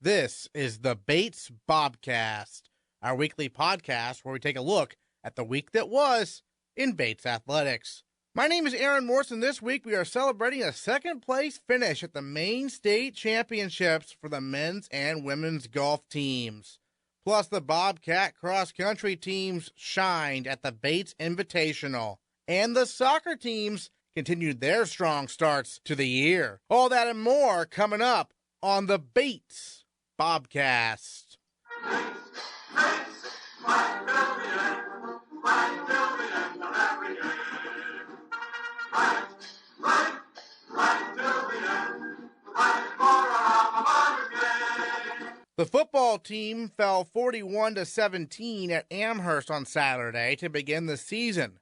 This is the Bates Bobcast, our weekly podcast where we take a look at the week that was in Bates athletics. My name is Aaron Morse, and this week we are celebrating a second-place finish at the Maine State Championships for the men's and women's golf teams. Plus, the Bobcat cross-country teams shined at the Bates Invitational, and the soccer teams continued their strong starts to the year. All that and more coming up on the Bates Bobcast. The football team fell 41-17 at Amherst on Saturday to begin the season.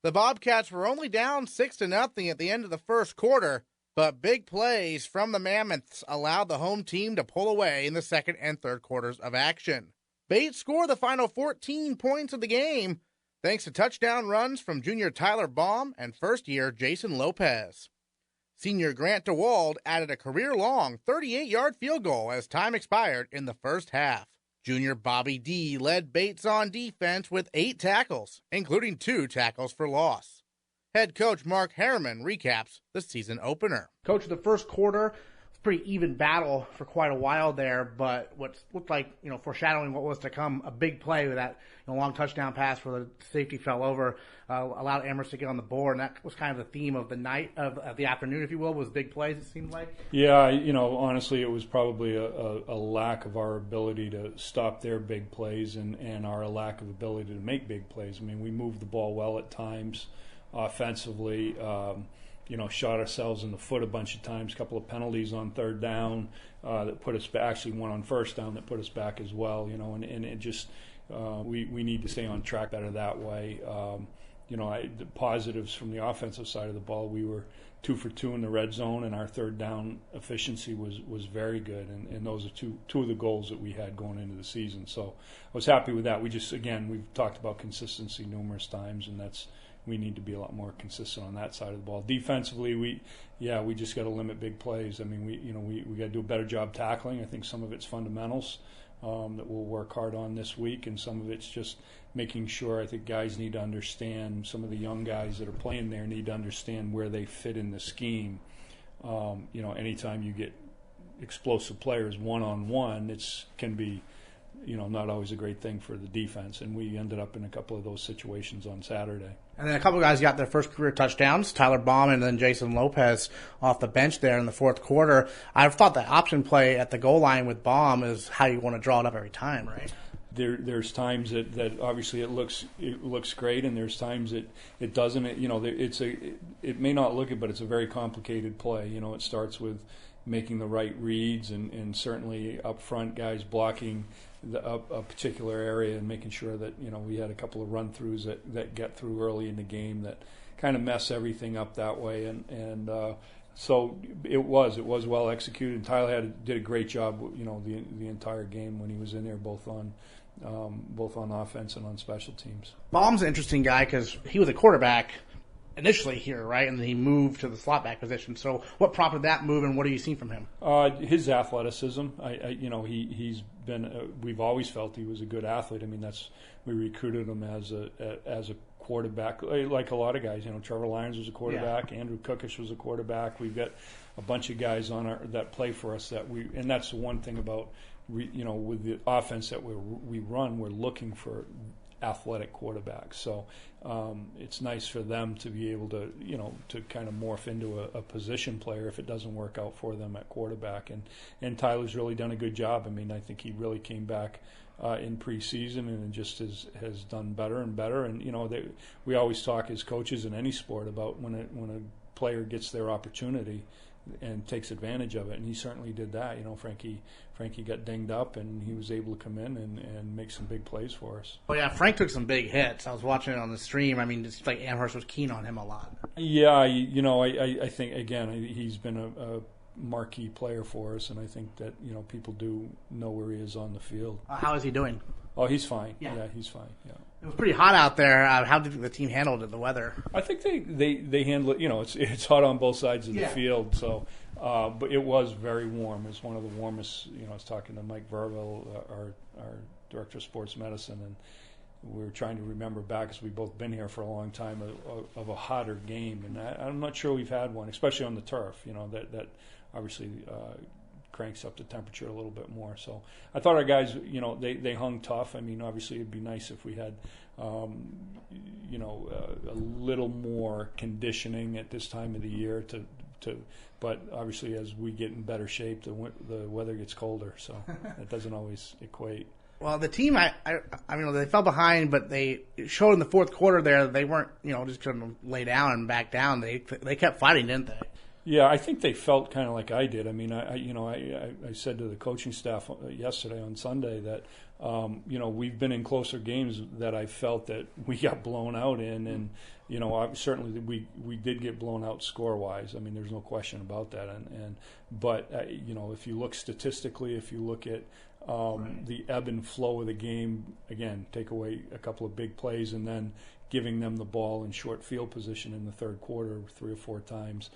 The Bobcats were only down 6-0 at the end of the first quarter, but big plays from the Mammoths allowed the home team to pull away in the second and third quarters of action. Bates scored the final 14 points of the game, thanks to touchdown runs from junior Tyler Baum and first-year Jason Lopez. Senior Grant DeWald added a career-long 38-yard field goal as time expired in the first half. Junior Bobby D led Bates on defense with 8 tackles, including 2 tackles for loss. Head coach Mark Harriman recaps the season opener. Coach, the first quarter, pretty even battle for quite a while there, but what looked like, foreshadowing what was to come, a big play with that long touchdown pass where the safety fell over, allowed Amherst to get on the board, and that was kind of the theme of the night, of the afternoon, if you will, was big plays, it seemed like. Yeah, honestly, it was probably a lack of our ability to stop their big plays and our lack of ability to make big plays. I mean, we moved the ball well at times offensively, shot ourselves in the foot a bunch of times, a couple of penalties on third down that put us back, actually one on first down that put us back as well, and it just, we need to stay on track better that way. The positives from the offensive side of the ball, we were 2 for 2 in the red zone, and our third down efficiency was very good, and those are two of the goals that we had going into the season. So I was happy with that. We've talked about consistency numerous times, and we need to be a lot more consistent on that side of the ball. Defensively, we just got to limit big plays. I mean, we got to do a better job tackling. I think some of it's fundamentals that we'll work hard on this week, and some of it's just making sure. I think guys need to understand, some of the young guys that are playing there need to understand where they fit in the scheme. Anytime you get explosive players one-on-one, it can be not always a great thing for the defense, and we ended up in a couple of those situations on Saturday. And then a couple of guys got their first career touchdowns, Tyler Baum and then Jason Lopez off the bench there in the fourth quarter. I thought the option play at the goal line with Baum is how you want to draw it up every time, right? There's times that obviously it looks great, and there's times it doesn't. It may not look it, but it's a very complicated play. It starts with making the right reads, and certainly up front, guys blocking a particular area and making sure that we had a couple of run-throughs that get through early in the game that kind of mess everything up that way, and so it was well executed. And Tyler did a great job, the entire game when he was in there, both on offense and on special teams. Baum's an interesting guy because he was a quarterback initially here, right? And then he moved to the slot back position. So what prompted that move, and what have you seen from him? His athleticism. He's been. We've always felt he was a good athlete. I mean, we recruited him as a quarterback, like a lot of guys. Trevor Lyons was a quarterback. Yeah. Andrew Cookish was a quarterback. We've got a bunch of guys that play for us and that's the one thing about with the offense that we run, we're looking for athletic quarterbacks. So it's nice for them to be able to, to kind of morph into a position player if it doesn't work out for them at quarterback. And Tyler's really done a good job. I mean, I think he really came back in preseason and just has done better and better. And, we always talk as coaches in any sport about when a player gets their opportunity and takes advantage of it, and he certainly did that. Frankie got dinged up, and he was able to come in and make some big plays for us. Oh yeah, Frank took some big hits. I was watching it on the stream. I mean, it's like Amherst was keen on him a lot. Yeah, I think again he's been a marquee player for us, and I think that people do know where he is on the field. How is he doing? Oh, he's fine. Yeah, he's fine. Yeah. It was pretty hot out there. How did the team handle the weather? I think they handle it. It's hot on both sides of the field, so But it was very warm. It was one of the warmest. I was talking to Mike Verville, our director of sports medicine, and we were trying to remember back, because we've both been here for a long time, of a hotter game. And I'm not sure we've had one, especially on the turf. That obviously cranks up the temperature a little bit more. So I thought our guys, they hung tough. I mean, obviously it'd be nice if we had, a little more conditioning at this time of the year but obviously as we get in better shape, the weather gets colder, so that doesn't always equate. Well, the team, I mean, they fell behind, but they showed in the fourth quarter there that they weren't, just going to lay down and back down. They kept fighting, didn't they? Yeah, I think they felt kind of like I did. I mean, I said to the coaching staff yesterday on Sunday that, we've been in closer games that I felt that we got blown out in, and certainly we did get blown out score-wise. I mean, there's no question about that. But if you look statistically, if you look at the ebb and flow of the game, again, take away a couple of big plays and then giving them the ball in short field position in the third quarter 3 or 4 times.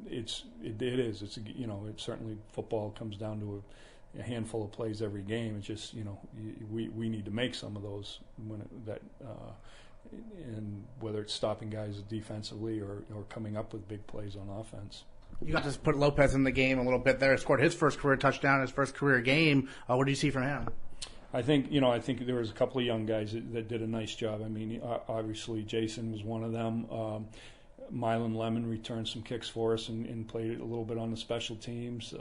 It's certainly football comes down to a handful of plays every game. It's just we need to make some of those and whether it's stopping guys defensively or coming up with big plays on offense. You got to put Lopez in the game a little bit there. Scored his first career touchdown, his first career game. What do you see from him? I think there was a couple of young guys that did a nice job. I mean, obviously Jason was one of them. Mylan Lemon returned some kicks for us and played a little bit on the special teams.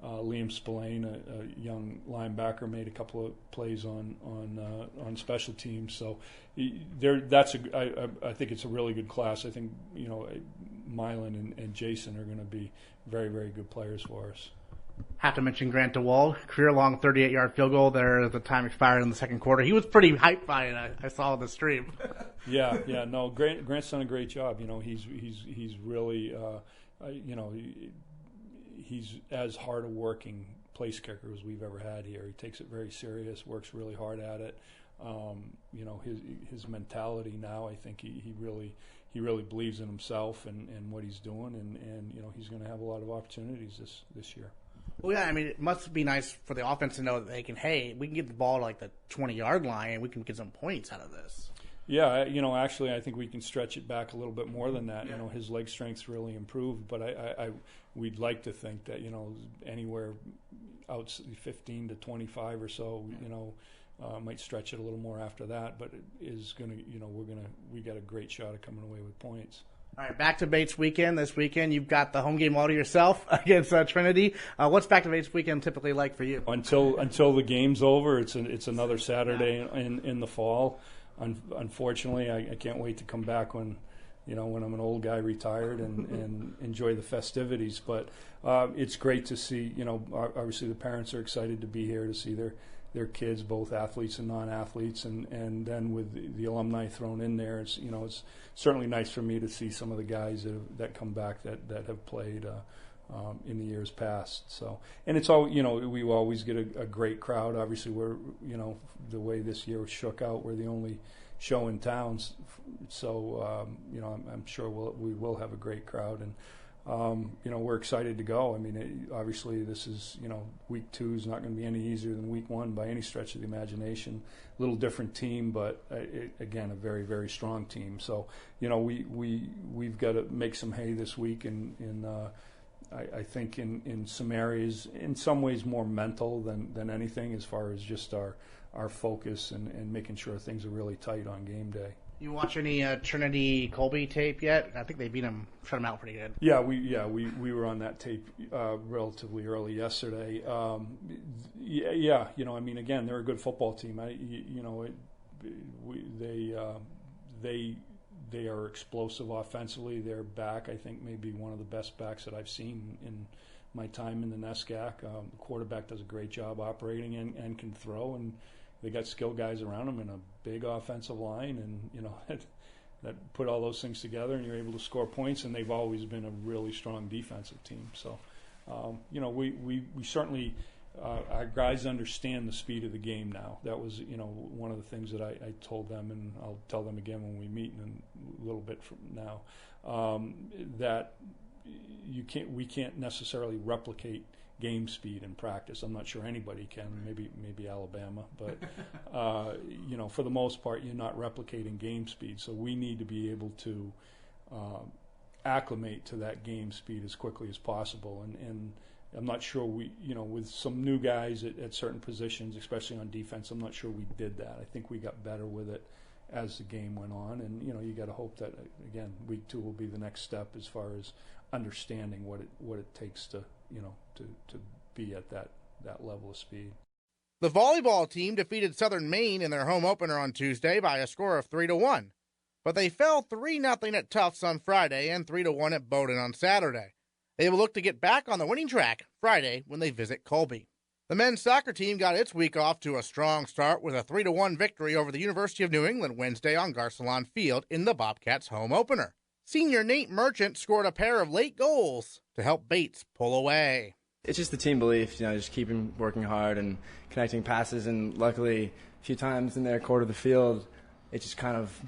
Liam Spillane, a young linebacker, made a couple of plays on special teams. So I think it's a really good class. I think Mylan and Jason are going to be very, very good players for us. Have to mention Grant DeWald, career-long 38-yard field goal there as the time expired in the second quarter. He was pretty hyped by it. I saw the stream. Yeah. No, Grant's done a great job. He's really, he's as hard a working place kicker as we've ever had here. He takes it very serious, works really hard at it. His mentality now, I think he really believes in himself and what he's doing, and he's going to have a lot of opportunities this year. Well, yeah, I mean, it must be nice for the offense to know that we can get the ball to like the 20-yard line and we can get some points out of this. Yeah, actually, I think we can stretch it back a little bit more than that. Yeah. His leg strength's really improved, but we'd like to think that, anywhere out 15 to 25 or so, might stretch it a little more after that, but it is going to, we got a great shot at coming away with points. All right, back to Bates weekend. This weekend, you've got the home game all to yourself against Trinity. What's back to Bates weekend typically like for you? Until the game's over, it's another Saturday in the fall. Unfortunately, I can't wait to come back when I'm an old guy retired and enjoy the festivities. But it's great to see. Obviously the parents are excited to be here to see their kids, both athletes and non-athletes, and then with the alumni thrown in there, it's certainly nice for me to see some of the guys that come back that have played in the years past. So, and it's all we always get a great crowd. Obviously, we're the way this year shook out, we're the only show in town, so I'm sure we will have a great crowd, and we're excited to go. I mean, obviously this is, week 2 is not going to be any easier than week 1 by any stretch of the imagination. A little different team, but again, a very, very strong team. So, we've got to make some hay this week, and I think in some areas, in some ways more mental than anything, as far as just our focus and making sure things are really tight on game day. You watch any Trinity Colby tape yet? I think they shut them out pretty good. Yeah, we were on that tape relatively early yesterday. I mean, again, they're a good football team. They are explosive offensively. Their back, I think, may be one of the best backs that I've seen in my time in the NESCAC. The quarterback does a great job operating and can throw, and they got skilled guys around them and a big offensive line, and that put all those things together, and you're able to score points. And they've always been a really strong defensive team. So, we certainly our guys understand the speed of the game now. That was one of the things that I told them, and I'll tell them again when we meet in a little bit from now. that we can't necessarily replicate game speed in practice. I'm not sure anybody can, maybe Alabama, but for the most part, you're not replicating game speed. So we need to be able to acclimate to that game speed as quickly as possible. And I'm not sure with some new guys at certain positions, especially on defense, I'm not sure we did that. I think we got better with it as the game went on, and you got to hope that again week 2 will be the next step as far as understanding what it takes to be at that level of speed. The volleyball team defeated Southern Maine in their home opener on Tuesday by a score of 3-1, but they fell 3-0 at Tufts on Friday and 3-1 at Bowdoin on Saturday. They will look to get back on the winning track Friday when they visit Colby. The men's soccer team got its week off to a strong start with a 3-1 victory over the University of New England Wednesday on Garcelon Field in the Bobcats' home opener. Senior Nate Merchant scored a pair of late goals to help Bates pull away. It's just the team belief, just keeping working hard and connecting passes, and luckily a few times in their quarter of the field, it just kind of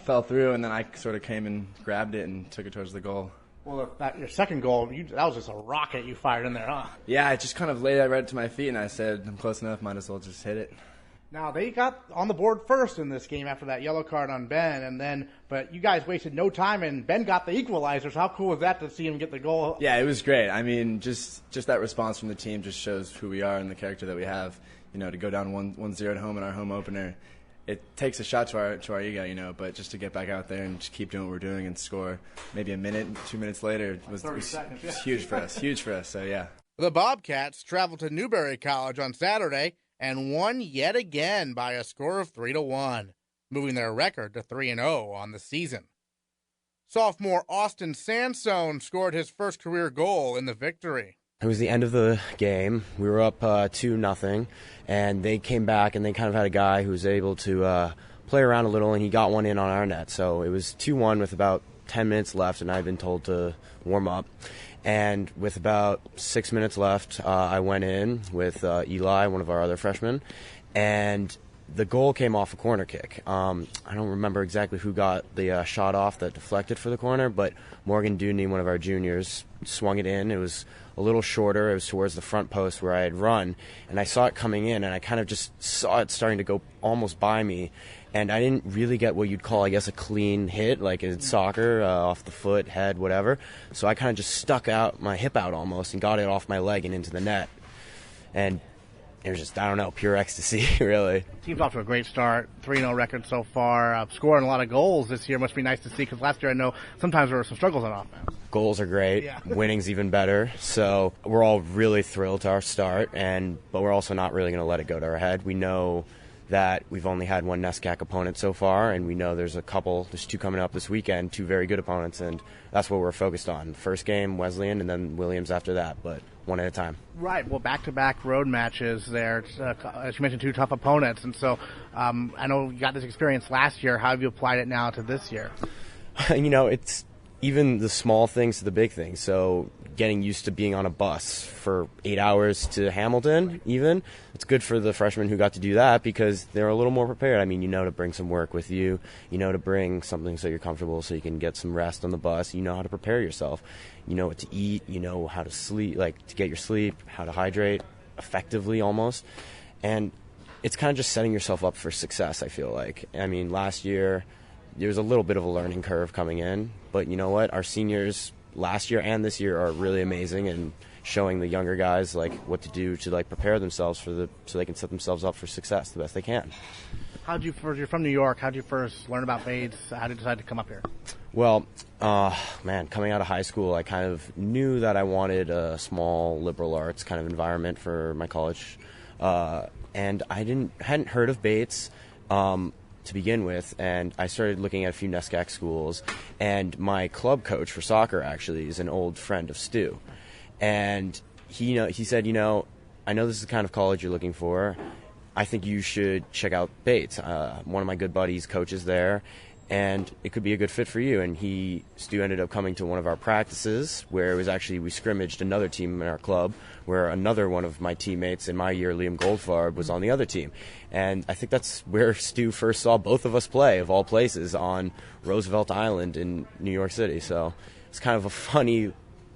fell through, and then I sort of came and grabbed it and took it towards the goal. Well, your second goal, that was just a rocket you fired in there, huh? Yeah, I just kind of laid it right to my feet, and I said, I'm close enough, might as well just hit it. Now, they got on the board first in this game after that yellow card on Ben, but you guys wasted no time, and Ben got the equalizer, so how cool was that to see him get the goal? Yeah, it was great. I mean, just that response from the team just shows who we are and the character that we have. To go down 1-0 at home in our home opener, it takes a shot to our ego, but just to get back out there and just keep doing what we're doing and score maybe a minute, 2 minutes later was huge for us, so yeah. The Bobcats traveled to Newberry College on Saturday and won yet again by a score of 3-1, moving their record to 3-0 on the season. Sophomore Austin Sansone scored his first career goal in the victory. It was the end of the game. We were up 2-0, and they came back, and they kind of had a guy who was able to play around a little, and he got one in on our net. So it was 2-1 with about 10 minutes left, and I'd been told to warm up. And with about 6 minutes left, I went in with Eli, one of our other freshmen, and the goal came off a corner kick. I don't remember exactly who got the shot off that deflected for the corner, but Morgan Dewdney, one of our juniors, swung it in. It was a little shorter. It was towards the front post where I had run, and I saw it coming in, and I kind of just saw it starting to go almost by me. And I didn't really get what you'd call, I guess, a clean hit, like in soccer, off the foot, head, whatever. So I kind of just stuck out my hip out almost and got it off my leg and into the net. And it was just, I don't know, pure ecstasy, really. Team's off to a great start, 3-0 record so far. Scoring a lot of goals this year must be nice to see, because last year I know sometimes there were some struggles on offense. Goals are great. Yeah. Winning's even better. So we're all really thrilled to our start, but we're also not really going to let it go to our head. We know that we've only had one NESCAC opponent so far, and we know there's 2 coming up this weekend, 2 very good opponents, and that's what we're focused on. First game, Wesleyan, and then Williams after that, but one at a time. Right. Well, back-to-back road matches there. As you mentioned, 2 tough opponents, and so I know you got this experience last year. How have you applied it now to this year? It's even the small things to the big things. So getting used to being on a bus for 8 hours to Hamilton, even, it's good for the freshmen who got to do that, because they're a little more prepared. I mean, to bring some work with you, to bring something so you're comfortable, so you can get some rest on the bus. You know how to prepare yourself. You know what to eat. You know how to sleep, to get your sleep, how to hydrate effectively almost. And it's kind of just setting yourself up for success, I feel like. I mean, last year there was a little bit of a learning curve coming in, but you know what? Our seniors last year and this year are really amazing, and showing the younger guys what to do to prepare themselves so they can set themselves up for success the best they can. You're from New York. How'd you first learn about Bates? How did you decide to come up here? Well, coming out of high school, I kind of knew that I wanted a small liberal arts kind of environment for my college, and I hadn't heard of Bates to begin with, and I started looking at a few NESCAC schools, and my club coach for soccer actually is an old friend of Stu, and he said, I know this is the kind of college you're looking for. I think you should check out Bates. One of my good buddies coaches there, and it could be a good fit for you. And Stu ended up coming to one of our practices where it was actually, we scrimmaged another team in our club where another one of my teammates in my year, Liam Goldfarb, was on the other team. And I think that's where Stu first saw both of us play, of all places, on Roosevelt Island in New York City. So it's kind of a funny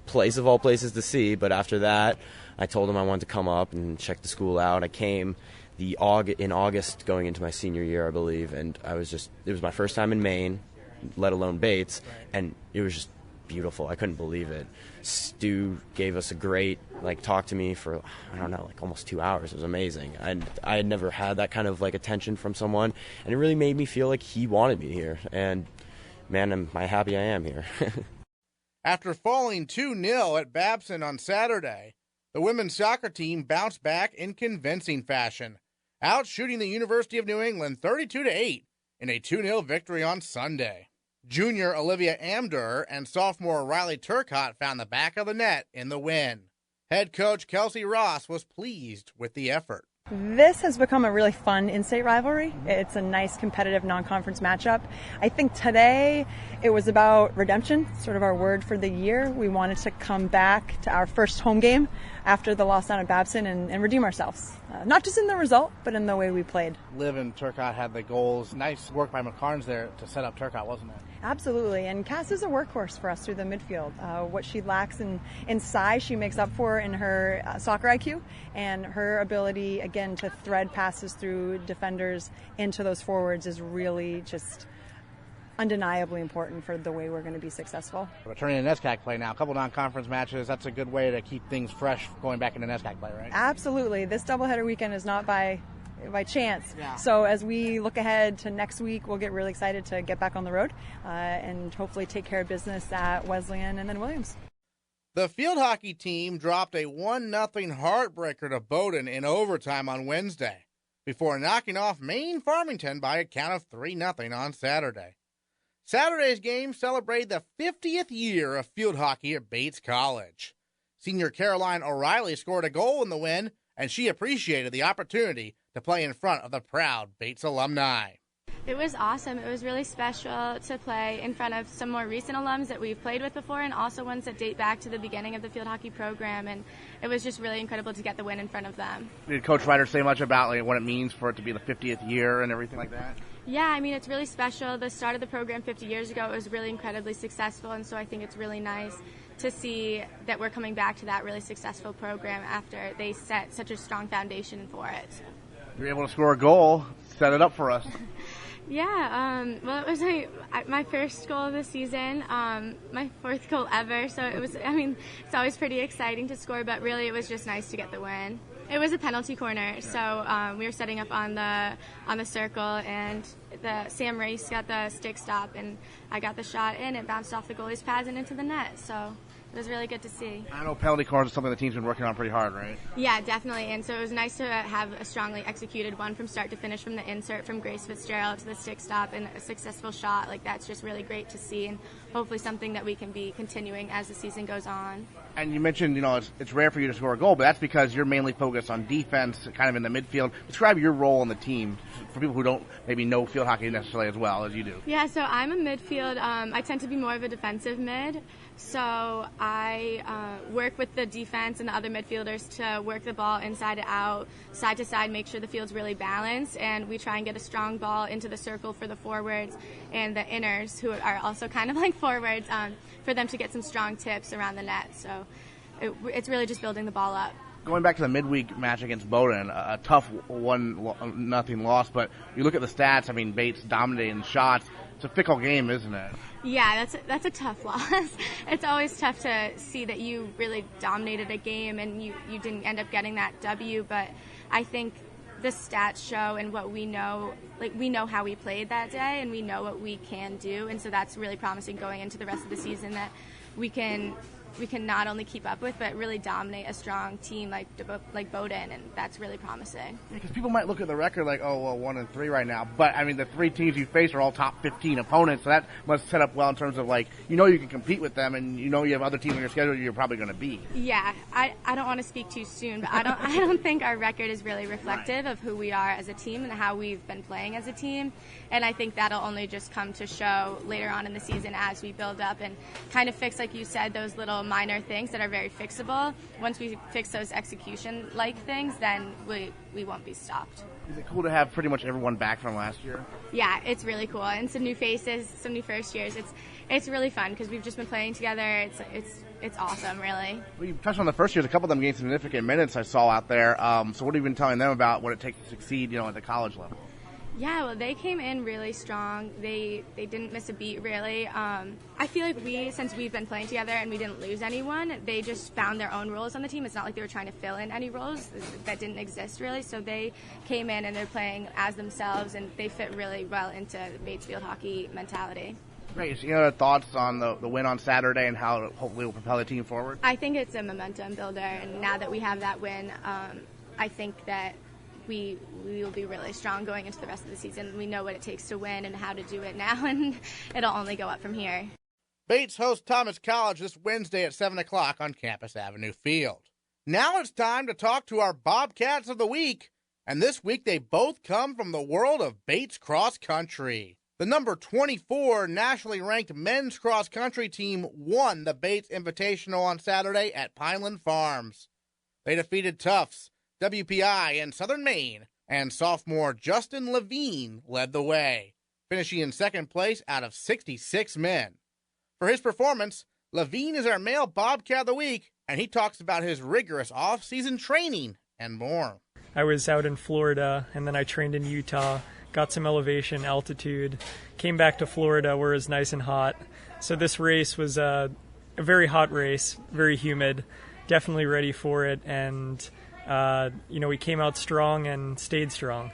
place of all places to see. But after that, I told him I wanted to come up and check the school out. I came in August going into my senior year, I believe, and it was my first time in Maine, let alone Bates, and it was just beautiful. I couldn't believe it. Stu gave us a great, talk to me for, almost 2 hours. It was amazing. And I had never had that kind of, attention from someone, and it really made me feel like he wanted me here. And, man, am I happy I am here. After falling 2-0 at Babson on Saturday, the women's soccer team bounced back in convincing fashion, outshooting the University of New England 32-8 in a 2-0 victory on Sunday. Junior Olivia Amdur and sophomore Riley Turcott found the back of the net in the win. Head coach Kelsy Ross was pleased with the effort. This has become a really fun in-state rivalry. It's a nice competitive non-conference matchup. I think today it was about redemption, sort of our word for the year. We wanted to come back to our first home game after the loss down at Babson and redeem ourselves. Not just in the result, but in the way we played. Liv and Turcott had the goals. Nice work by McCarnes there to set up Turcott, wasn't it? Absolutely, and Cass is a workhorse for us through the midfield. What she lacks in size, she makes up for in her soccer IQ, and her ability, again, to thread passes through defenders into those forwards is really just undeniably important for the way we're going to be successable. Returning to NESCAC play now, a couple non-conference matches, that's a good way to keep things fresh going back into NESCAC play, right? Absolutely. This doubleheader weekend is not by chance. Yeah. So as we look ahead to next week, we'll get really excited to get back on the road and hopefully take care of business at Wesleyan and then Williams. The field hockey team dropped a 1-0 heartbreaker to Bowdoin in overtime on Wednesday before knocking off Maine Farmington by a count of 3-0 on Saturday. Saturday's game celebrated the 50th year of field hockey at Bates College. Senior Caroline O'Reilly scored a goal in the win, and she appreciated the opportunity to play in front of the proud Bates alumni. It was awesome. It was really special to play in front of some more recent alums that we've played with before and also ones that date back to the beginning of the field hockey program, and it was just really incredible to get the win in front of them. Did Coach Ryder say much about what it means for it to be the 50th year and everything like that? Yeah, I mean, it's really special. The start of the program 50 years ago, it was really incredibly successful, and so I think it's really nice to see that we're coming back to that really successful program after they set such a strong foundation for it. You were able to score a goal, set it up for us. Yeah, well, it was my first goal of the season, my fourth goal ever, so it was, it's always pretty exciting to score, but really it was just nice to get the win. It was a penalty corner, so we were setting up on the circle, and Sam Race got the stick stop, and I got the shot in. It bounced off the goalie's pads and into the net, so it was really good to see. I know penalty corners is something the team's been working on pretty hard, right? Yeah, definitely, and so it was nice to have a strongly executed one from start to finish, from the insert from Grace Fitzgerald to the stick stop, and a successful shot. That's just really great to see, and hopefully something that we can be continuing as the season goes on. And you mentioned, it's rare for you to score a goal, but that's because you're mainly focused on defense, kind of in the midfield. Describe your role on the team for people who don't maybe know field hockey necessarily as well as you do. Yeah, so I'm a midfield. I tend to be more of a defensive mid. So I work with the defense and the other midfielders to work the ball inside and out, side to side, make sure the field's really balanced, and we try and get a strong ball into the circle for the forwards and the inners, who are also kind of like forwards, for them to get some strong tips around the net. So it's really just building the ball up. Going back to the midweek match against Bowdoin, a tough 1-0 loss, but you look at the stats, Bates dominating shots. It's a fickle game, isn't it? Yeah, that's a tough loss. It's always tough to see that you really dominated a game and you didn't end up getting that W, but I think the stats show and what we know, we know how we played that day and we know what we can do, and so that's really promising going into the rest of the season, that we can we can not only keep up with, but really dominate a strong team like Bowdoin, and that's really promising. Because people might look at the record like, oh, well, 1-3 right now. But, I mean, the 3 teams you face are all top 15 opponents, so that must set up well in terms of, like, you can compete with them, and you have other teams on your schedule you're probably going to beat. Yeah, I don't want to speak too soon, but I don't think our record is really reflective of who we are as a team and how we've been playing as a team. And I think that'll only just come to show later on in the season as we build up and kind of fix, like you said, those little minor things that are very fixable. Once we fix those execution-like things, then we won't be stopped. Is it cool to have pretty much everyone back from last year? Yeah, it's really cool. And some new faces, some new first years. It's really fun because we've just been playing together. It's awesome, really. Well, you touched on the first years. A couple of them gained significant minutes I saw out there. So what have you been telling them about what it takes to succeed, at the college level? Yeah, well, they came in really strong. They didn't miss a beat, really. I feel like since we've been playing together and we didn't lose anyone, they just found their own roles on the team. It's not like they were trying to fill in any roles that didn't exist, really. So they came in and they're playing as themselves, and they fit really well into the Bates field hockey mentality. Great. So, thoughts on the win on Saturday and how it hopefully will propel the team forward? I think it's a momentum builder, and now that we have that win, I think that we will be really strong going into the rest of the season. We know what it takes to win and how to do it now, and it'll only go up from here. Bates hosts Thomas College this Wednesday at 7 o'clock on Campus Avenue Field. Now it's time to talk to our Bobcats of the week, and this week they both come from the world of Bates cross country. The number 24 nationally ranked men's cross country team won the Bates Invitational on Saturday at Pineland Farms. They defeated Tufts, WPI, and Southern Maine, and sophomore Justin Levine led the way, finishing in second place out of 66 men. For his performance, Levine is our male Bobcat of the week, and he talks about his rigorous off-season training and more. I was out in Florida, and then I trained in Utah, got some elevation, altitude, came back to Florida where it was nice and hot. So this race was a very hot race, very humid, definitely ready for it, and we came out strong and stayed strong.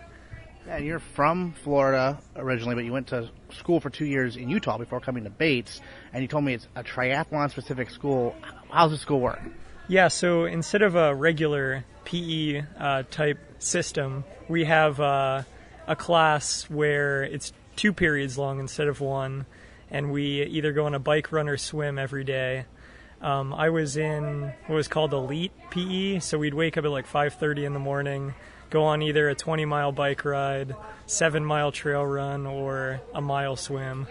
Yeah, and you're from Florida originally, but you went to school for 2 years in Utah before coming to Bates, and you told me it's a triathlon-specific school. How does the school work? Yeah, so instead of a regular PE type system, we have a class where it's 2 periods long instead of 1, and we either go on a bike, run, or swim every day. I was in what was called Elite PE, so we'd wake up at like 5:30 in the morning, go on either a 20-mile bike ride, 7-mile trail run, or a mile swim.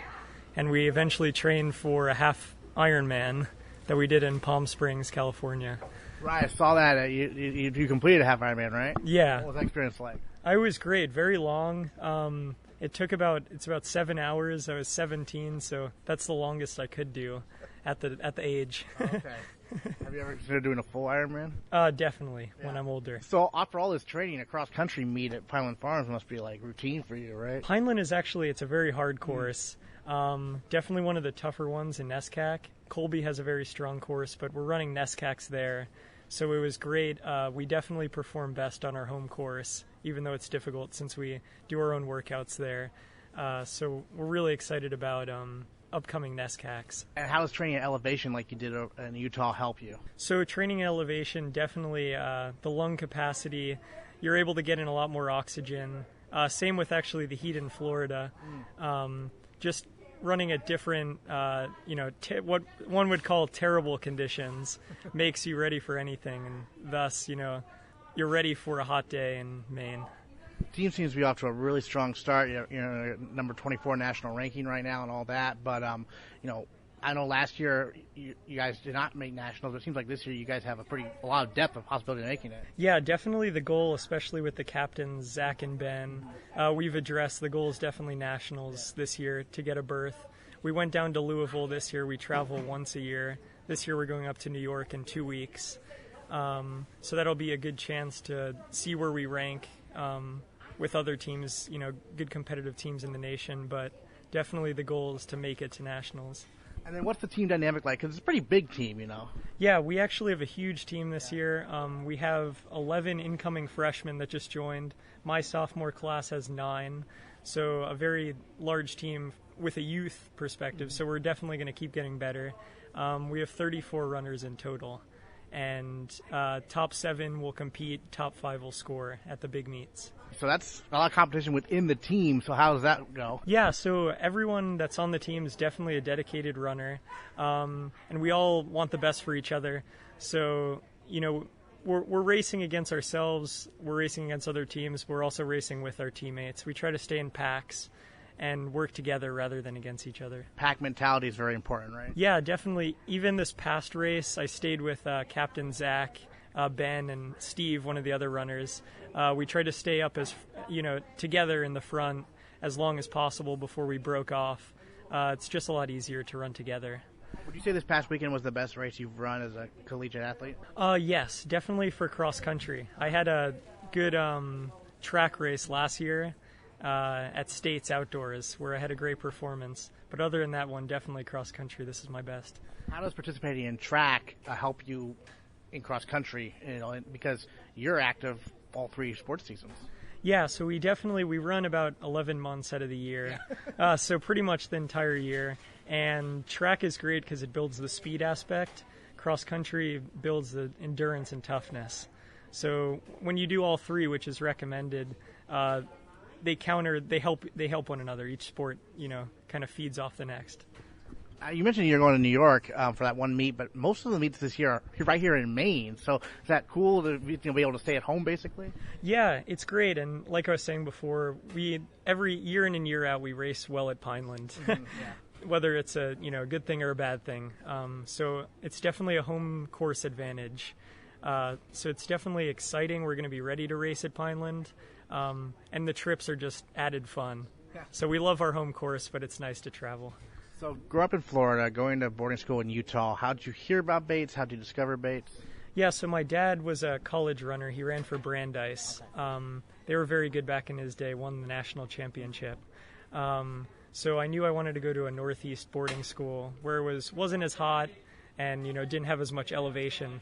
And we eventually trained for a half Ironman that we did in Palm Springs, California. Right, I saw that. You completed a half Ironman, right? Yeah. What was that experience like? It was great, very long. It's about 7 hours. I was 17, so that's the longest I could do at the age. Okay. Have you ever considered doing a full Ironman? Definitely, when I'm older. So after all this training, a cross-country meet at Pineland Farms must be like routine for you, right? Pineland is it's a very hard course. Definitely one of the tougher ones in NESCAC. Colby has a very strong course, but we're running NESCACs there. So it was great. We definitely perform best on our home course, even though it's difficult since we do our own workouts there. So we're really excited about upcoming NESCACs. And how does training at elevation like you did in Utah help you? So training at elevation, definitely the lung capacity, you're able to get in a lot more oxygen. Same with actually the heat in Florida. Just running at different, what one would call terrible conditions makes you ready for anything, and thus, you're ready for a hot day in Maine. The team seems to be off to a really strong start. You're number 24 national ranking right now and all that. But, I know last year you guys did not make nationals, but it seems like this year you guys have a lot of depth of possibility of making it. Yeah, definitely the goal, especially with the captains, Zach and Ben. We've addressed the goal is definitely nationals this year to get a berth. We went down to Louisville this year. We travel once a year. This year we're going up to New York in 2 weeks. So that'll be a good chance to see where we rank with other teams, good competitive teams in the nation. But definitely the goal is to make it to nationals. And then what's the team dynamic like? Because it's a pretty big team, Yeah, we actually have a huge team this year. We have 11 incoming freshmen that just joined. My sophomore class has 9, so a very large team with a youth perspective. So we're definitely going to keep getting better. We have 34 runners in total, and top 7 will compete, top 5 will score at the big meets. So that's a lot of competition within the team. So how does that go? Yeah, so everyone that's on the team is definitely a dedicated runner, and we all want the best for each other. So, we're racing against ourselves, we're racing against other teams, we're also racing with our teammates. We try to stay in packs and work together rather than against each other. Pack mentality is very important, right? Yeah, definitely. Even this past race, I stayed with Captain Zach, Ben, and Steve, one of the other runners. We tried to stay up together in the front as long as possible before we broke off. It's just a lot easier to run together. Would you say this past weekend was the best race you've run as a collegiate athlete? Yes, definitely for cross country. I had a good track race last year at States Outdoors where I had a great performance. But other than that one, definitely cross country. This is my best. How does participating in track help you in cross country? Because you're active all 3 sports seasons. Yeah, so we run about 11 months out of the year, so pretty much the entire year. And track is great because it builds the speed aspect. Cross country builds the endurance and toughness. So when you do all 3, which is recommended, they help one another. Each sport, kind of feeds off the next. You mentioned you're going to New York for that one meet, but most of the meets this year are right here in Maine. So is that cool to be able to stay at home, basically? Yeah, it's great. And like I was saying before, every year in and year out, we race well at Pineland, whether it's a good thing or a bad thing. So it's definitely a home course advantage. So it's definitely exciting. We're going to be ready to race at Pineland, and the trips are just added fun. Yeah. So we love our home course, but it's nice to travel. So, grew up in Florida, going to boarding school in Utah. How did you hear about Bates? How did you discover Bates? Yeah, so my dad was a college runner. He ran for Brandeis. They were very good back in his day, won the national championship. So I knew I wanted to go to a Northeast boarding school where it wasn't as hot and, didn't have as much elevation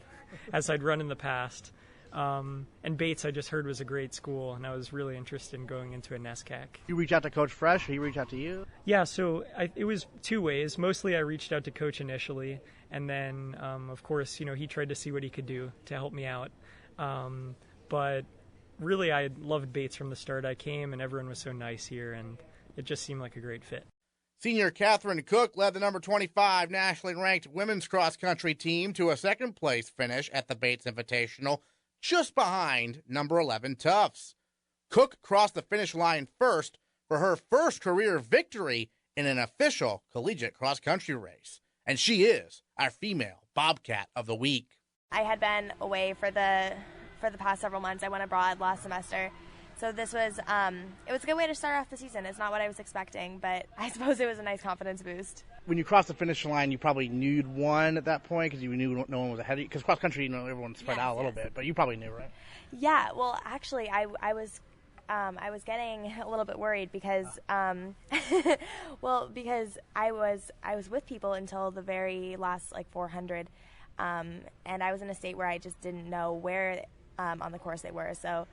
as I'd run in the past. And Bates, I just heard, was a great school, and I was really interested in going into a NESCAC. You reach out to Coach Fresh, or he reached out to you? Yeah, so it was 2 ways. Mostly I reached out to Coach initially, and then, of course, he tried to see what he could do to help me out. But really, I loved Bates from the start. I came, and everyone was so nice here, and it just seemed like a great fit. Senior Katherine Cook led the number 25 nationally ranked women's cross-country team to a second-place finish at the Bates Invitational, just behind number 11 Tufts. Cook crossed the finish line first for her first career victory in an official collegiate cross-country race. And she is our female Bobcat of the week. I had been away for the past several months. I went abroad last semester. So this was, it was a good way to start off the season. It's not what I was expecting, but I suppose it was a nice confidence boost. When you crossed the finish line, you probably knew you'd won at that point because you knew no one was ahead of you. Because cross country, everyone's spread out a little bit, but you probably knew, right? Yeah. Well, actually, I was getting a little bit worried because, because I was with people until the very last 400, and I was in a state where I just didn't know where on the course they were. So.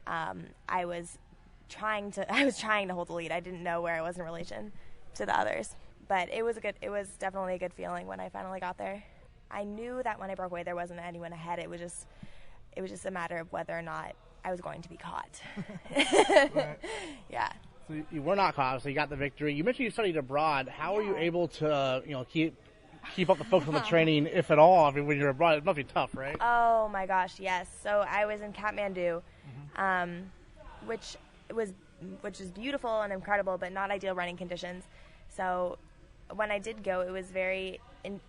I was trying to hold the lead. I didn't know where I was in relation to the others, but it was definitely a good feeling when I finally got there. I knew that when I broke away, there wasn't anyone ahead. It was just a matter of whether or not I was going to be caught. Right. Yeah. So you were not caught, so you got the victory. You mentioned you studied abroad. How were you able to, keep up the focus on the training, if at all? I mean, when you're abroad, it must be tough, right? Oh my gosh, yes. So I was in Kathmandu, which is beautiful and incredible, but not ideal running conditions. So when I did go, it was very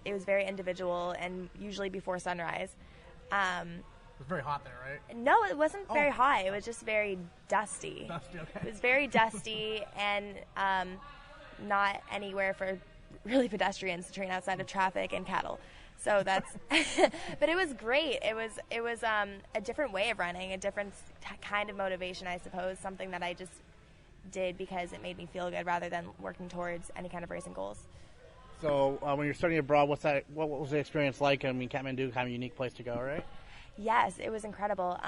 individual and usually before sunrise. It was very hot there, right? No, it wasn't very hot. It was just very dusty. Dusty, okay. It was very dusty and not anywhere for really pedestrians to train outside of traffic and cattle. So that's, but it was great. It was a different way of running, a different kind of motivation, I suppose, something that I just did because it made me feel good rather than working towards any kind of racing goals. So when you're studying abroad, what was the experience like? I mean, Kathmandu, kind of a unique place to go, right? Yes, it was incredible.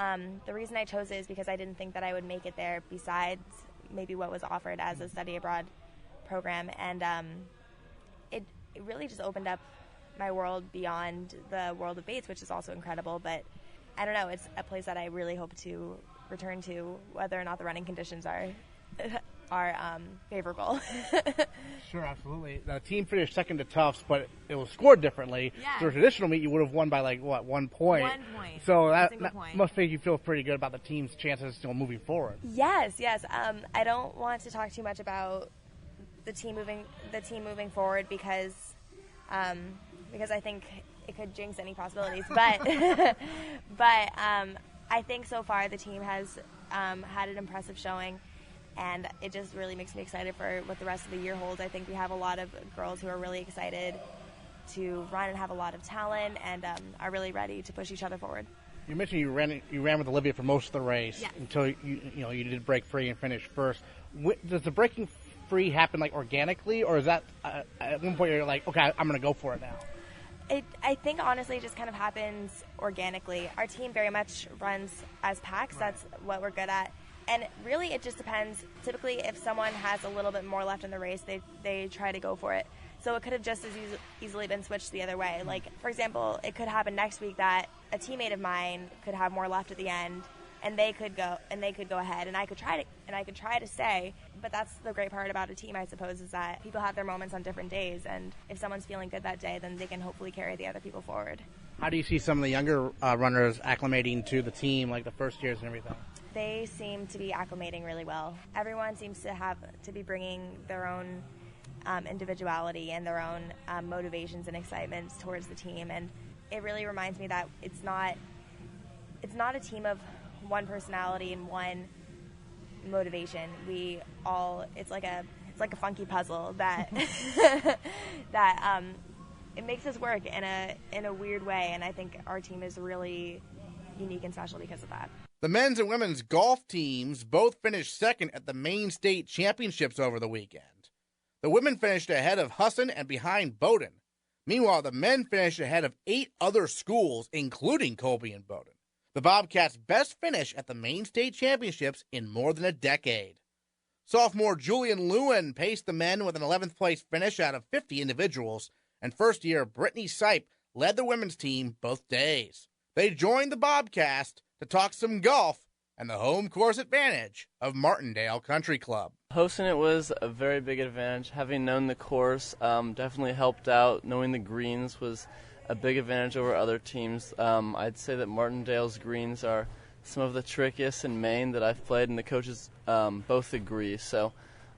The reason I chose it is because I didn't think that I would make it there besides maybe what was offered as a study abroad program. And it really just opened up my world beyond the world of Bates, which is also incredible. But I don't know, it's a place that I really hope to return to, whether or not the running conditions are favorable. Sure, absolutely. The team finished second to Tufts, but it was scored differently. Yeah. So a traditional meet, you would have won by 1 point. 1 point. So that Point. must make you feel pretty good about the team's chances moving forward. Yes. I don't want to talk too much about the team moving forward because I think it could jinx any possibilities. But I think so far the team has had an impressive showing. And it just really makes me excited for what the rest of the year holds. I think we have a lot of girls who are really excited to run and have a lot of talent and are really ready to push each other forward. You mentioned you ran with Olivia for most of the race Yes. until you did break free and finish first. Does the breaking free happen organically, or is that at one point you're like, okay, I'm going to go for it now? I think honestly it just kind of happens organically. Our team very much runs as packs. Right. That's what we're good at. And really, it just depends. Typically, if someone has a little bit more left in the race, they try to go for it. So it could have just as easily been switched the other way. Like, for example, it could happen next week that a teammate of mine could have more left at the end, and they could go ahead, and I could try to stay. But that's the great part about a team, I suppose, is that people have their moments on different days, and if someone's feeling good that day, then they can hopefully carry the other people forward. How do you see some of the younger runners acclimating to the team, like the first years and everything? They seem to be acclimating really well. Everyone seems to be bringing their own individuality and their own motivations and excitements towards the team, and it really reminds me that it's not a team of one personality and one motivation. It's like a funky puzzle that that it makes us work in a weird way, and I think our team is really unique and special because of that. The men's and women's golf teams both finished second at the Maine State Championships over the weekend. The women finished ahead of Husson and behind Bowdoin. Meanwhile, the men finished ahead of 8 other schools, including Colby and Bowdoin. The Bobcats' best finish at the Maine State Championships in more than a decade. Sophomore Julien Lewin paced the men with an 11th place finish out of 50 individuals, and first-year Brittany Seipp led the women's team both days. They joined the Bobcast to talk some golf and the home course advantage of Martindale Country Club. Hosting it was a very big advantage. Having known the course definitely helped out. Knowing the greens was a big advantage over other teams. I'd say that Martindale's greens are some of the trickiest in Maine that I've played, and the coaches both agree. So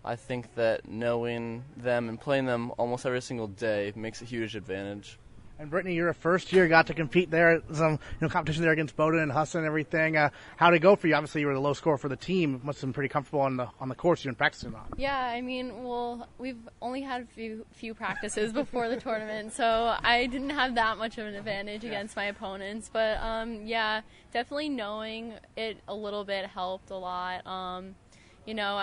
I think that knowing them and playing them almost every single day makes a huge advantage. And Brittany, you're a first year, got to compete there, some competition there against Bowdoin and Husson and everything. How'd it go for you? Obviously, you were the low scorer for the team. Must have been pretty comfortable on the course you've been practicing on. Yeah, I mean, we've only had a few practices before the tournament, so I didn't have that much of an advantage against my opponents. But yeah, definitely knowing it a little bit helped a lot. I'm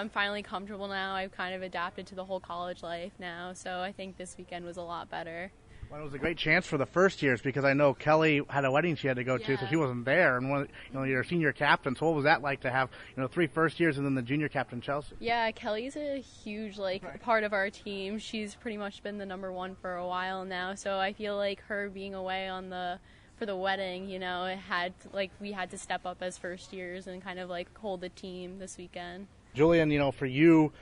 finally comfortable now. I've kind of adapted to the whole college life now, so I think this weekend was a lot better. Well, it was a great chance for the first years because I know Kelly had a wedding she had to go to, so she wasn't there. And you're a senior captain, so what was that like to have 3 first years and then the junior captain, Chelsea? Yeah, Kelly's a huge part of our team. She's pretty much been the number one for a while now, so I feel like her being away for the wedding, we had to step up as first years and kind of hold the team this weekend. Julien, for you,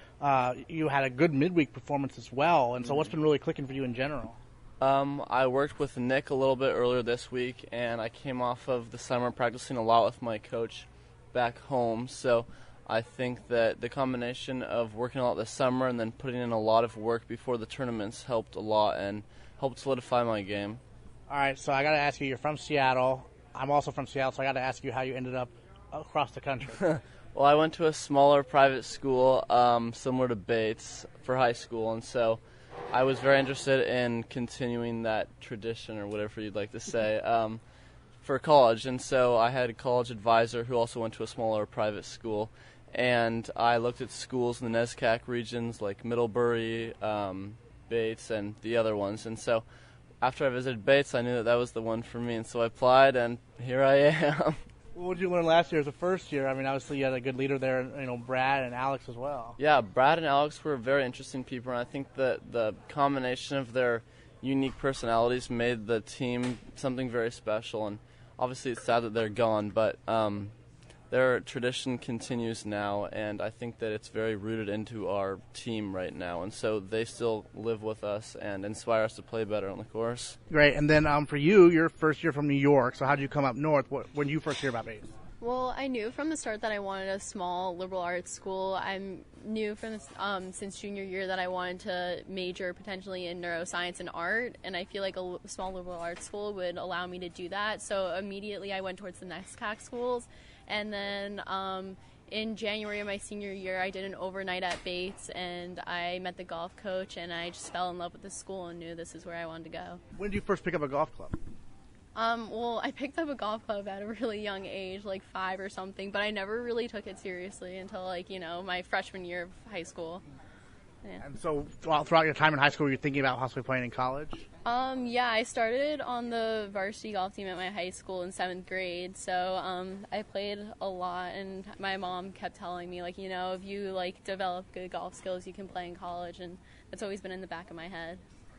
you had a good midweek performance as well, and so what's been really clicking for you in general? I worked with Nick a little bit earlier this week, and I came off of the summer practicing a lot with my coach back home. So I think that the combination of working a lot this summer and then putting in a lot of work before the tournaments helped a lot and helped solidify my game. All right, so I got to ask you, you're from Seattle. I'm also from Seattle, so I got to ask you how you ended up across the country. Well, I went to a smaller private school similar to Bates for high school, and so I was very interested in continuing that tradition, or whatever you'd like to say, for college. And so I had a college advisor who also went to a smaller private school. And I looked at schools in the NESCAC regions like Middlebury, Bates, and the other ones. And so after I visited Bates, I knew that was the one for me. And so I applied, and here I am. What did you learn last year as a first year? I mean, obviously you had a good leader there, Brad and Alex as well. Yeah, Brad and Alex were very interesting people, and I think that the combination of their unique personalities made the team something very special. And obviously it's sad that they're gone, but their tradition continues now, and I think that it's very rooted into our team right now. And so they still live with us and inspire us to play better on the course. Great. And then for you, your first year from New York, so how did you come up north when you first hear about Bates? Well, I knew from the start that I wanted a small liberal arts school. I knew from since junior year that I wanted to major potentially in neuroscience and art, and I feel like a small liberal arts school would allow me to do that. So immediately I went towards the NESCAC schools. And then in January of my senior year, I did an overnight at Bates, and I met the golf coach, and I just fell in love with the school and knew this is where I wanted to go. When did you first pick up a golf club? Well, I picked up a golf club at a really young age, like 5 or something, but I never really took it seriously until, my freshman year of high school. Yeah. And so throughout your time in high school, were you thinking about possibly playing in college? Yeah, I started on the varsity golf team at my high school in 7th grade, so I played a lot, and my mom kept telling me, if you, develop good golf skills, you can play in college, and that's always been in the back of my head.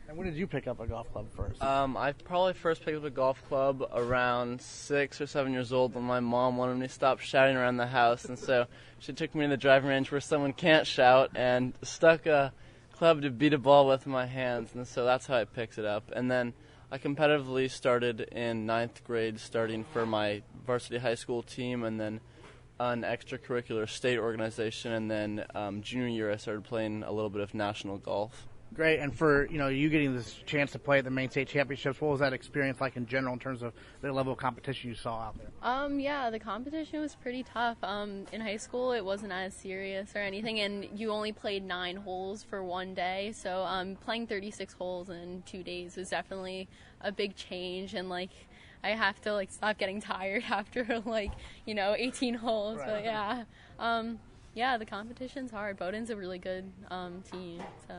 And when did you pick up a golf club first? I probably first picked up a golf club around 6 or 7 years old when my mom wanted me to stop shouting around the house, and so she took me to the driving range where someone can't shout and stuck a club to beat a ball with in my hands, and so that's how I picked it up. And then I competitively started in 9th grade, starting for my varsity high school team, and then an extracurricular state organization, and then junior year I started playing a little bit of national golf. Great. And for you getting this chance to play at the main state championships, what was that experience like in general in terms of the level of competition you saw out there? Yeah, the competition was pretty tough. In high school, it wasn't as serious or anything, and you only played 9 holes for one day. So playing 36 holes in 2 days was definitely a big change, and I have to stop getting tired after 18 holes. Right. But yeah. Yeah, the competition's hard. Bowdoin's a really good team. So.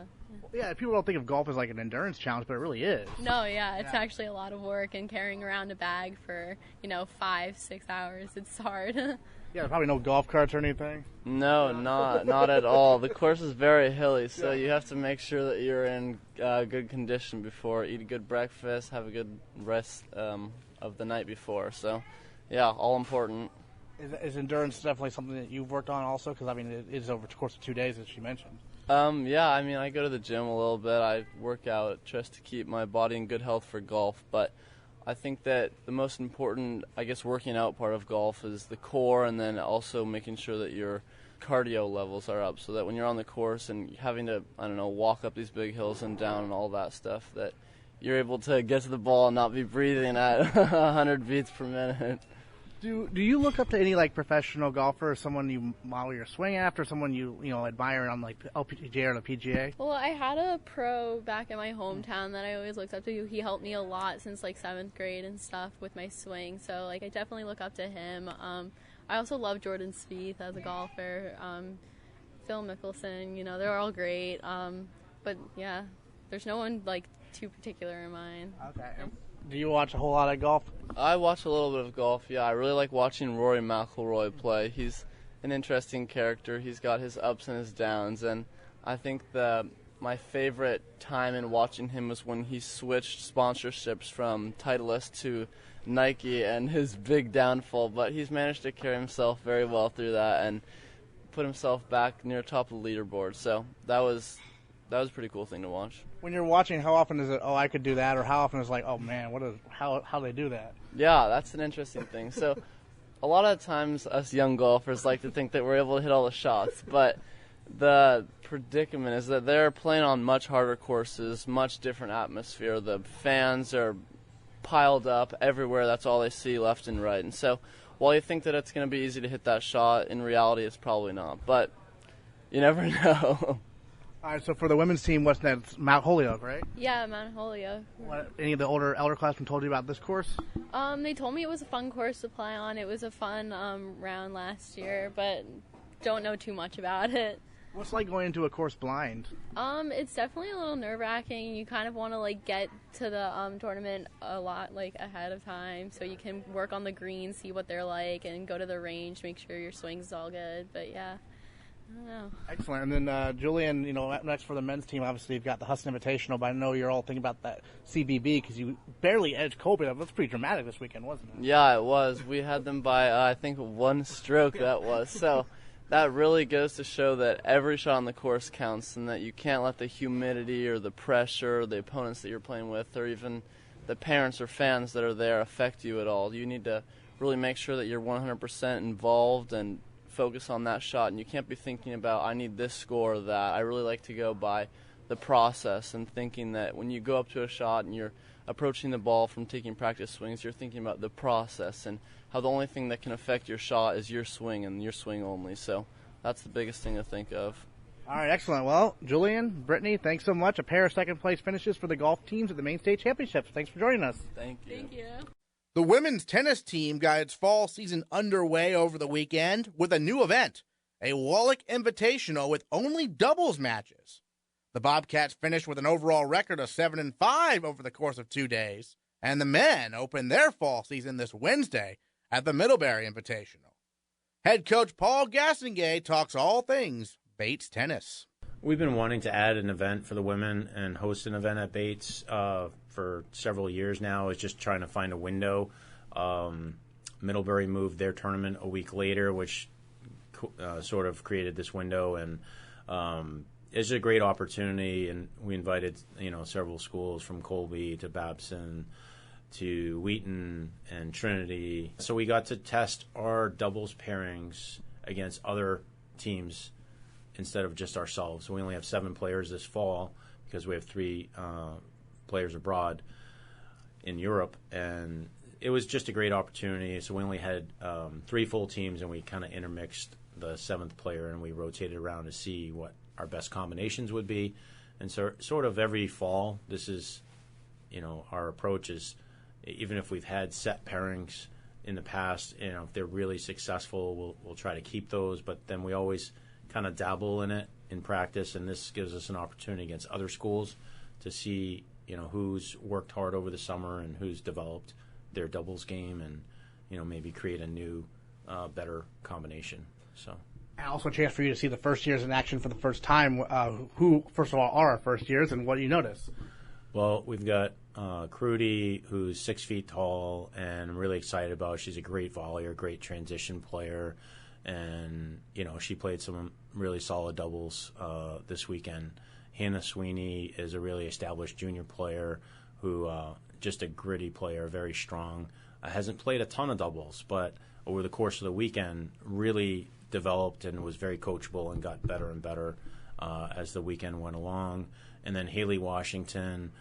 Yeah, people don't think of golf as an endurance challenge, but it really is. No, yeah, it's actually a lot of work, and carrying around a bag for 5-6 hours, it's hard. Yeah, probably no golf carts or anything. No, not at all. The course is very hilly, so you have to make sure that you're in good condition before, eat a good breakfast, have a good rest of the night before. So, yeah, all important. Is endurance definitely something that you've worked on also? Because, it is over the course of 2 days, as you mentioned. Yeah, I go to the gym a little bit. I work out just to keep my body in good health for golf. But I think that the most important, working out part of golf is the core, and then also making sure that your cardio levels are up so that when you're on the course and having to, walk up these big hills and down and all that stuff, that you're able to get to the ball and not be breathing at 100 beats per minute. Do you look up to any professional golfer, someone you model your swing after, someone you admire on the LPGA or the PGA? Well, I had a pro back in my hometown that I always looked up to. He helped me a lot since 7th grade and stuff with my swing. So I definitely look up to him. I also love Jordan Spieth as a golfer. Phil Mickelson, they're all great. But yeah, there's no one too particular in mind. Okay. Do you watch a whole lot of golf? I watch a little bit of golf, yeah. I really like watching Rory McIlroy play. He's an interesting character. He's got his ups and his downs, and I think my favorite time in watching him was when he switched sponsorships from Titleist to Nike, and his big downfall. But he's managed to carry himself very well through that and put himself back near top of the leaderboard. So that was a pretty cool thing to watch. When you're watching, how often is it, oh, I could do that, or how often is it oh man, how they do that? Yeah, that's an interesting thing. So a lot of times us young golfers like to think that we're able to hit all the shots, but the predicament is that they're playing on much harder courses, much different atmosphere. The fans are piled up everywhere. That's all they see left and right. And so while you think that it's going to be easy to hit that shot, in reality it's probably not. But you never know. All right, so for the women's team, what's that? Mount Holyoke, right? Yeah, Mount Holyoke. Any of the elderclassmen told you about this course? They told me it was a fun course to play on. It was a fun round last year, but don't know too much about it. What's it like going into a course blind? It's definitely a little nerve-wracking. You kind of want to get to the tournament a lot ahead of time, so you can work on the greens, see what they're like, and go to the range, make sure your swing's all good. But yeah. I don't know. Excellent. And then, Julien, next for the men's team, obviously you've got the Huston Invitational, but I know you're all thinking about that CBB because you barely edged Colby. That was pretty dramatic this weekend, wasn't it? Yeah, it was. We had them by, I think, one stroke that was. So that really goes to show that every shot on the course counts and that you can't let the humidity or the pressure or the opponents that you're playing with or even the parents or fans that are there affect you at all. You need to really make sure that you're 100% involved and focus on that shot, and you can't be thinking about, I need this score or that. I really like to go by the process and thinking that when you go up to a shot and you're approaching the ball from taking practice swings, you're thinking about the process and how the only thing that can affect your shot is your swing and your swing only. So that's the biggest thing to think of. All right, excellent. Well, Julien, Brittany, thanks so much. A pair of second-place finishes for the golf teams at the Main State Championships. Thanks for joining us. Thank you. Thank you. The women's tennis team got its fall season underway over the weekend with a new event, a Wallach Invitational with only doubles matches. The Bobcats finished with an overall record of 7-5 over the course of 2 days, and the men opened their fall season this Wednesday at the Middlebury Invitational. Head coach Paul Gastonguay talks all things Bates tennis. We've been wanting to add an event for the women and host an event at Bates for several years now. It's just trying to find a window. Middlebury moved their tournament a week later, which sort of created this window, and it's a great opportunity. And we invited several schools from Colby to Babson to Wheaton and Trinity. So we got to test our doubles pairings against other teams instead of just ourselves. So we only have 7 players this fall because we have 3 players abroad in Europe, and it was just a great opportunity. So we only had 3 full teams, and we kind of intermixed the 7th player, and we rotated around to see what our best combinations would be. And so sort of every fall, this is, our approach is, even if we've had set pairings in the past, if they're really successful, we'll try to keep those, but then we always kind of dabble in it in practice, and this gives us an opportunity against other schools to see who's worked hard over the summer and who's developed their doubles game, and maybe create a new better combination. So And also a chance for you to see the first years in action for the first time. Who, first of all, are our first years, and what do you notice? Well, we've got Crudy, who's 6 feet tall, and I'm really excited about. She's a great volleyer, great transition player, and she played some really solid doubles this weekend. Hannah Sweeney is a really established junior player who just a gritty player, very strong. Hasn't played a ton of doubles, but over the course of the weekend really developed and was very coachable and got better and better as the weekend went along. And then Haley Washington,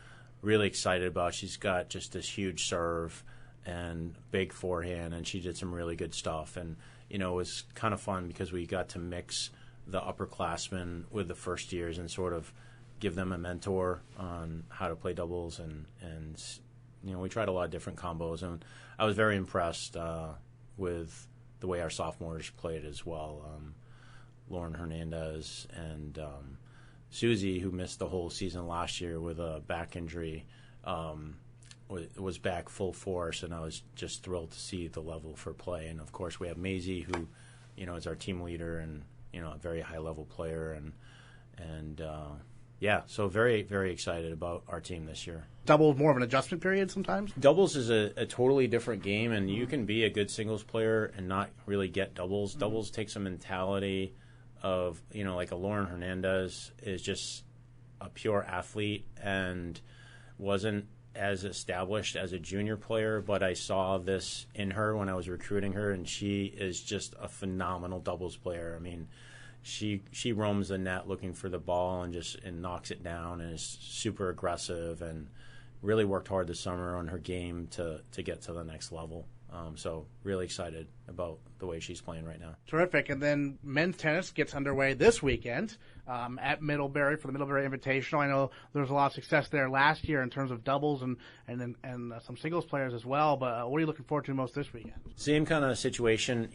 really excited about. She's got just this huge serve and big forehand, and she did some really good stuff. And it was kind of fun because we got to mix the upperclassmen with the first years and sort of give them a mentor on how to play doubles, and we tried a lot of different combos, and I was very impressed with the way our sophomores played as well. Lauren Hernandez and Susie, who missed the whole season last year with a back injury, was back full force, and I was just thrilled to see the level for play. And of course we have Maisie, who is our team leader and a very high level player, and so very, very excited about our team this year. Doubles more of an adjustment period sometimes? Doubles is a totally different game, and you can be a good singles player and not really get doubles. Mm-hmm. Doubles takes a mentality of, like a Lauren Hernandez is just a pure athlete and wasn't as established as a junior player, but I saw this in her when I was recruiting her, and she is just a phenomenal doubles player. I mean, she roams the net looking for the ball and knocks it down, and is super aggressive, and really worked hard this summer on her game to get to the next level. So really excited about the way she's playing right now. Terrific. And then men's tennis gets underway this weekend at Middlebury for the Middlebury Invitational. I know there was a lot of success there last year in terms of doubles and some singles players as well. But what are you looking forward to most this weekend? Same kind of situation.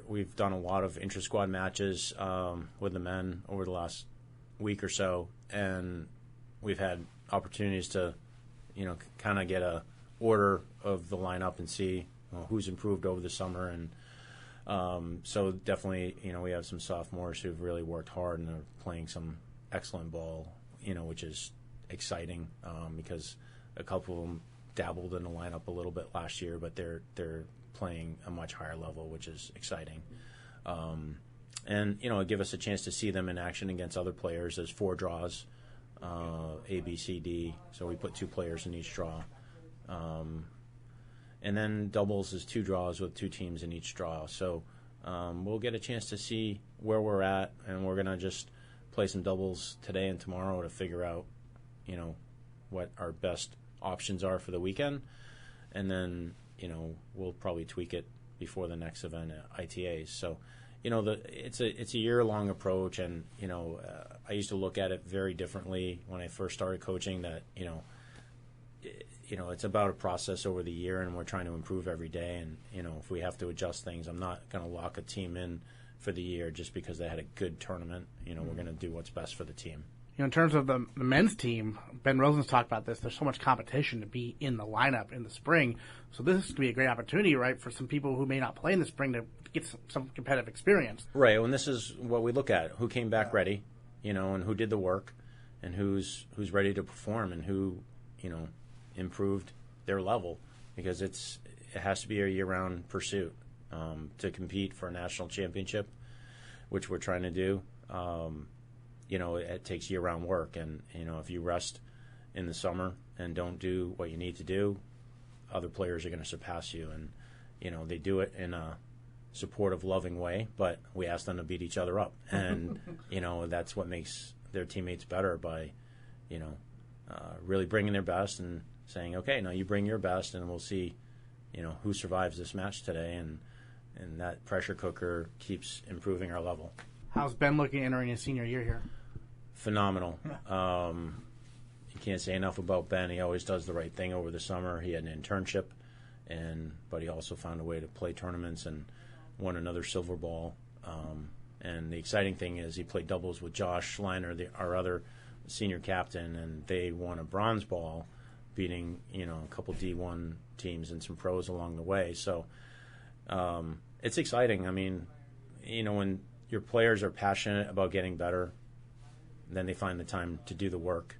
We've done a lot of intra-squad matches with the men over the last week or so, and we've had opportunities to kind of get a order of the lineup and see who's improved over the summer. And So definitely, we have some sophomores who've really worked hard and are playing some excellent ball, which is exciting because a couple of them dabbled in the lineup a little bit last year, but they're playing a much higher level, which is exciting. And give us a chance to see them in action against other players. There's 4 draws, A, B, C, D. So we put 2 players in each draw. And then doubles is 2 draws with 2 teams in each draw. So we'll get a chance to see where we're at, and we're going to just play some doubles today and tomorrow to figure out, what our best options are for the weekend. And then, we'll probably tweak it before the next event at ITAs. So, it's a year-long approach, and, I used to look at it very differently when I first started coaching that, it's about a process over the year, and we're trying to improve every day. And, if we have to adjust things, I'm not going to lock a team in for the year just because they had a good tournament. We're going to do what's best for the team. In terms of the men's team, Ben Rosen's talked about this. There's so much competition to be in the lineup in the spring. So this is going to be a great opportunity, right, for some people who may not play in the spring to get some competitive experience. Right, and this is what we look at. Who came back ready, and who did the work, and who's ready to perform, and who, improved their level, because it has to be a year-round pursuit to compete for a national championship, which we're trying to do. It takes year-round work, and if you rest in the summer and don't do what you need to do, other players are going to surpass you, and they do it in a supportive, loving way, but we ask them to beat each other up, and that's what makes their teammates better by really bringing their best and saying, okay, now you bring your best, and we'll see who survives this match today, and that pressure cooker keeps improving our level. How's Ben looking entering his senior year here? Phenomenal. You can't say enough about Ben. He always does the right thing over the summer. He had an internship, but he also found a way to play tournaments and won another silver ball. And the exciting thing is he played doubles with Josh Schleiner, our other senior captain, and they won a bronze ball, beating a couple D1 teams and some pros along the way. So it's exciting. I mean, when your players are passionate about getting better, then they find the time to do the work,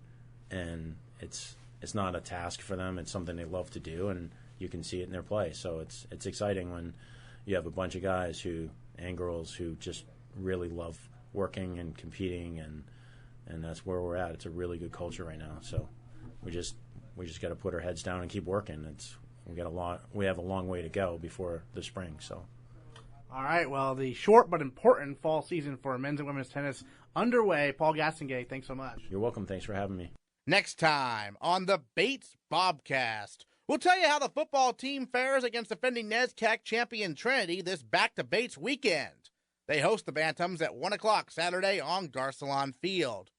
and it's not a task for them. It's something they love to do, and you can see it in their play. So it's exciting when you have a bunch of guys and girls who just really love working and competing, and that's where we're at. It's a really good culture right now. So we just got to put our heads down and keep working. We have a long way to go before the spring. So. All right, well, the short but important fall season for men's and women's tennis underway. Paul Gastonguay, thanks so much. You're welcome. Thanks for having me. Next time on the Bates Bobcast, we'll tell you how the football team fares against defending NESCAC champion Trinity this back-to-Bates weekend. They host the Bantams at 1 o'clock Saturday on Garcelon Field.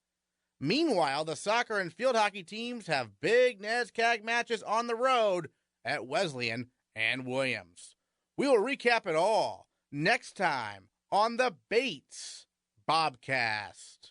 Meanwhile, the soccer and field hockey teams have big NESCAC matches on the road at Wesleyan and Williams. We will recap it all next time on the Bates Bobcast.